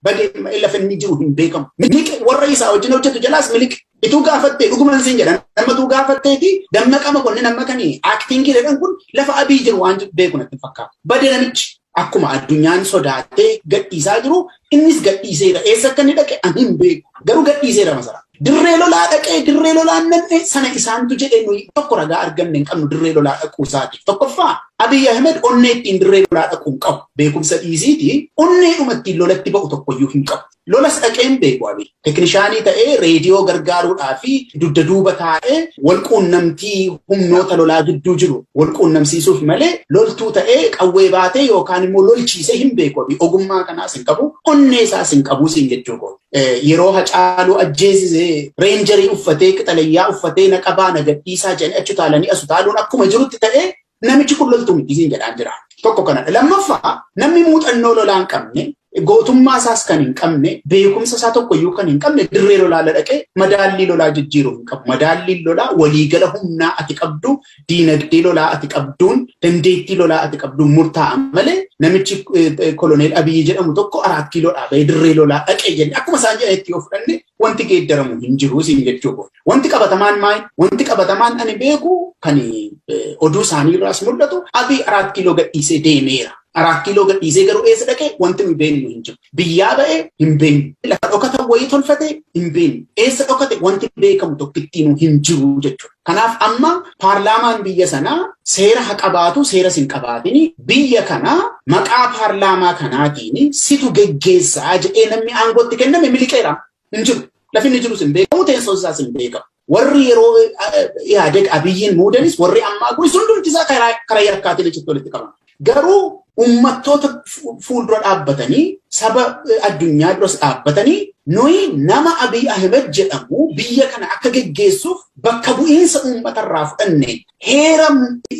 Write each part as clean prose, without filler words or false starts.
bade lafa inni jiru hin beekamu. Miliqe warra isaa wajjin hojjetu jalaas miliqe. Ituu gaafattee dhuguman siin jedhan nama tuu gaafatteeti dammaqama konni nama kanii aktiingii jedhan kun lafa abii jiru waan beeku natti fakkaata. Bade namichi akkuma addunyaan sodaatee gadhiisaa jiru innis gadhiiseera. Eessa akka inni dhaqe ani hin beeku. Garuu gadhiiseera masaraa. Dirree lolaa dhaqee dirree lolaa nanne sana isaantu jedhee nuyi tokko ragaa arganne hin qabnu dirree lolaa dhaquu isaati. Tokkoffaa Abiy Ahmed onnee ittiin dirree lolaa dhaquu hin qabu. Beekumsa dhiisiiti onneedhuma ittiin lolatti ba'u tokkoyyuu hin qabu. Lolas dhaqee hin beeku Abiy. Tekinishaanii ta'ee reediyoo gargaaruudhaa fi dugda duuba taa'ee walquunnamtii humnoota lolaa gidduu jiru walquunnamsiisuuf malee loltuu ta'ee qawwee baatee yookaan immoo lolchiisee hin beeku Abiy. Ogummaa kanaas hin qabu onnee isaas hin qabu siin jechuudha. Yeroo Hacaaluu ajjeesisee reenjarii uffatee qixalayyaa uffatee naqabaa nagadhiisaa jedhanii achi utaalanii as utaaluun akkuma jirutti ta'ee namichi kun loltuu miti siin jedhaan jira. Tokko kanadha. Lammaffaa namni muuxannoo lolaa hin qabne gootummaa isaas kan hin qabne beekumsa isaa tokkoyyuu kan hin qabne dirree lolaa dhaqee madaallii lolaa jijjiiruu hin qabu. Madaalliin lolaa waliigala humnaa ati qabdu diinagdee lolaa ati qabduun dandeettii lolaa ati qabduun murtaa'an malee namichi koloneel Abiyyi jedhamu tokko 4 kiiloodhaa bahee dirree lolaa dhaqee jenne akkuma isaan jedhanitti yoo fudhanne wanti geeddaramu hin jiru siin jechuudha. Wanti qabatamaan maali? Wanti qabatamaan ani beeku kan oduu isaanii irraas mul'atu Abiy 4 kiiloo gadhiisee deemeera. 4 kiiloo gadhiisee garuu eessa dhaqee wanti nu beeknu hin jiru. Biyyaa ba'ee hin beeknu. Lafa dhokata wayii tolfatee hin beeknu. Eessa dhokate wanti beekamu tokkittiin hin jiru jechuudha. Kanaaf amma paarlaamaan biyya sanaa seera haa qabaatu seera hin qabaatini biyya kana maqaa paarlaamaa kanaatiin situ geggeessaa jedhee namni aangootti kenname miliqeera hin jiru. Lafi inni jirus hin beekamu teessoo isaas hin beekamu. Warri yeroo yaadeg Abiyyiin muudanis warri ammaa kunis hundumti isaa karaa yakkaatiin achitti walitti qabaman. Garuu ummattoota fuuldura dhaabbatanii saba addunyaa duras dhaabbatanii nuyi nama Abiy Ahmed jedhamu biyya kana akka geggeessuuf bakka bu'iinsa uummatarraa fudhanne heera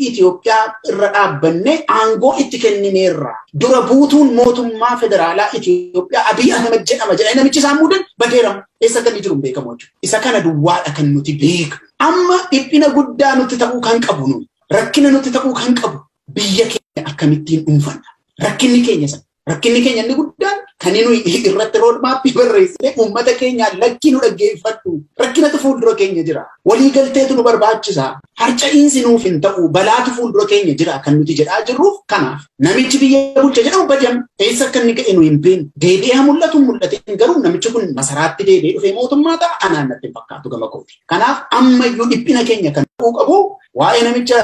Itoophiyaa irra dhaabbanne aangoo itti kennineerra dura buutuun mootummaa federaalaa Itoophiyaa Abiy Ahmed jedhama jedhanii namichi isaan muudan badeeramu. Eessa kan jiru hin beekamu jechuudha. Isa kana duwwaadha kan nuti beeknu. Amma dhiphina guddaa nuti ta'uu kan qabu nuyi rakkina nuti ta'uu kan qabu biyya keenya akkamittiin dhuunfanna. Rakkinni keenya sana. Rakkinni keenya inni guddaan kan nuyi irratti roodmaappii barreessee uummata keenyaan lakkii nu dhaggeeffadhu. Rakkinatu fuuldura keenya jira. Waliigalteetu nu barbaachisa. Harca'iinsi nuuf hin ta'u balaatu fuuldura keenya jira kan nuti jedhaa jirruuf kanaaf namichi biyya bulcha jedhamu badam eessa akka inni ga'e nu hin beeknu. Deebi'ee mul'atu mul'ate garuu namichi kun masaraatti deebi'ee dhufee mootummaa ta'a anaan natti hin fakkaatu gama kooti. Kanaaf ammayyuu dhiphina keenya kan ta'uu qabu waa'ee namicha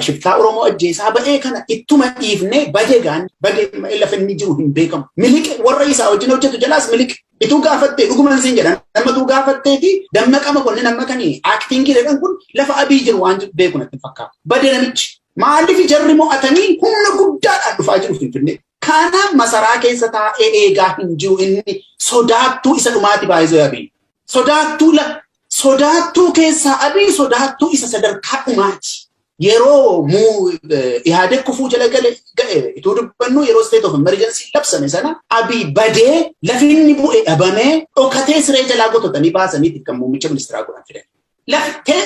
shiftaa Oromoo ajjeesaa ba'ee kana ittuma dhiifnee badeegaan badee lafa inni jiru hin beekamu. Miliqe warra isaa wajjin hojjetu jalaas miliqe. Ituu gaafattee dhuguman siin jedhan nama tuu gaafatteeti dammaqama konni nama kanii aktiingii jedhan kun lafa abii jiru waan beeku natti fakkaata. Badee namichi maaliif jarri mo'atanii humna guddaadhaan dhufaa jiru Finfinnee. Kanaaf masaraa keessa taa'ee eegaa hin jiru inni sodaattuu isa dhumaati baay'isoo Abiy. Sodaattuu keessaa Abiy sodaattuu isa sadarkaa dhumaati. Yeroo yaadee kufuu jala ga'e ituu dubbannu yeroo state of emergency labsame sana Abiy badee lafi inni bu'e dhabamee dhokatee siree jalaa gototanii baasaniiti kan muummicha ministeeraa godhan fidan.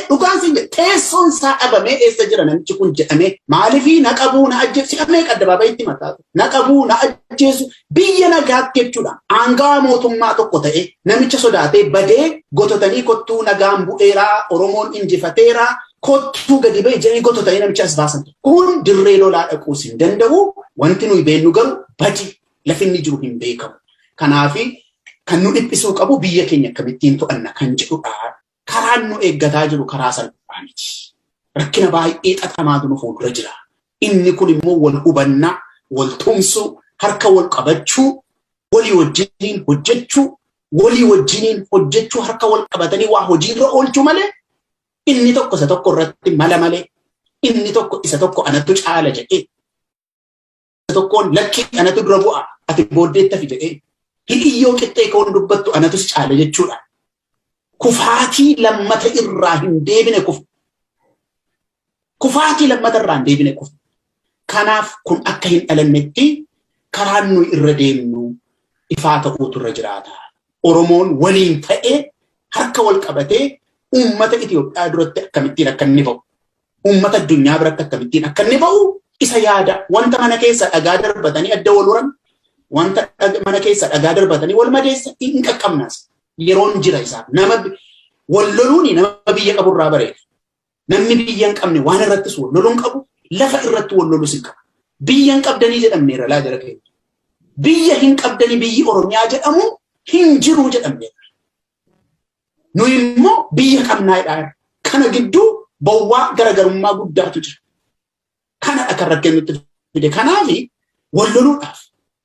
Dhugaan siin teessoon isaa dhabamee eessa jira namichi kun jedhamee maaliifii na qabuu na ajjeesu si'amee addabaabayitti mataatu na qabuu na ajjeesu biyya nagaatti jechuudha. Aangawa mootummaa tokko ta'e namicha sodaatee badee gototanii kottuu nagaan bu'eeraa Oromoon injifateeraa. Kottuu gadi ba'e jedhanii gototanii namicha as baasan. Kun dirree lolaa dhaquus hin danda'u. Wanti nuyi beeknu garuu badi lafi inni jiru hin beekamu. Kanaafi kan nu dhiphisuu qabu biyya keenya akkamittiin to'anna kan jedhudha. Karaan nu eeggataa jiru karaa salphaa miti. Rakkina baay'ee xaxamaatu nu fuuldura jira. Inni kun immoo wal hubannaa, wal tumsuu, harka wal qabachuu, walii wajjiniin hojjechuu, harka wal qabatanii waa hojiirra oolchuu malee inni tokko isa tokko irratti mala malee inni tokko isa tokko anatu caala jedhee isa tokkoon lakki anatu dura bu'a ati booddeettafi jedhee hidhiyyoo qixxee ka'uun dubbattu anatus caala jechuudha. Kufaatii lammata irraa hin deebine kufu. Kufaatii lammata irraa hin deebine kufu. Kanaaf kun akka hin dhalannetti karaan nuyi irra deemnu ifaa ta'uutu irra jiraata. Oromoon waliin ta'ee harka wal qabatee uummata Itoophiyaa duratti akkamittiin akka inni ba'u. Uummata addunyaa biratti akkamittiin akka inni ba'u isa yaada. Wanta mana keessa dhagaa darbatanii adda wal horan wanta mana keessa dhagaa darbatanii wal madeessa hin qaqqabnas yeroon jira isaa nama wal loluuni nama biyya qabu irraa bareeda namni biyya hin qabne waan irrattis wal loluun qabu lafa irratti wal lolu sin qaba biyya hin qabdanii jedhamneera laa jara keenya biyya hin qabdanii biyyi Oromiyaa jedhamu hin jiru jedhamneera nu immoo biyya qabnaadha kana gidduu bawwaa garagarummaa guddaatu jira kana akka rakkennutti fide kanaafi wal loluudhaaf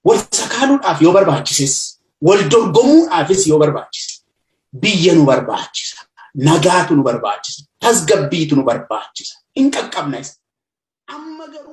wal sakaaluudhaaf yoo barbaachises wal dorgomuudhaafis yoo barbaachise biyya nu barbaachisa nagaatu nu barbaachisa tasgabbiitu nu barbaachisa hin qaqqabna amma garuu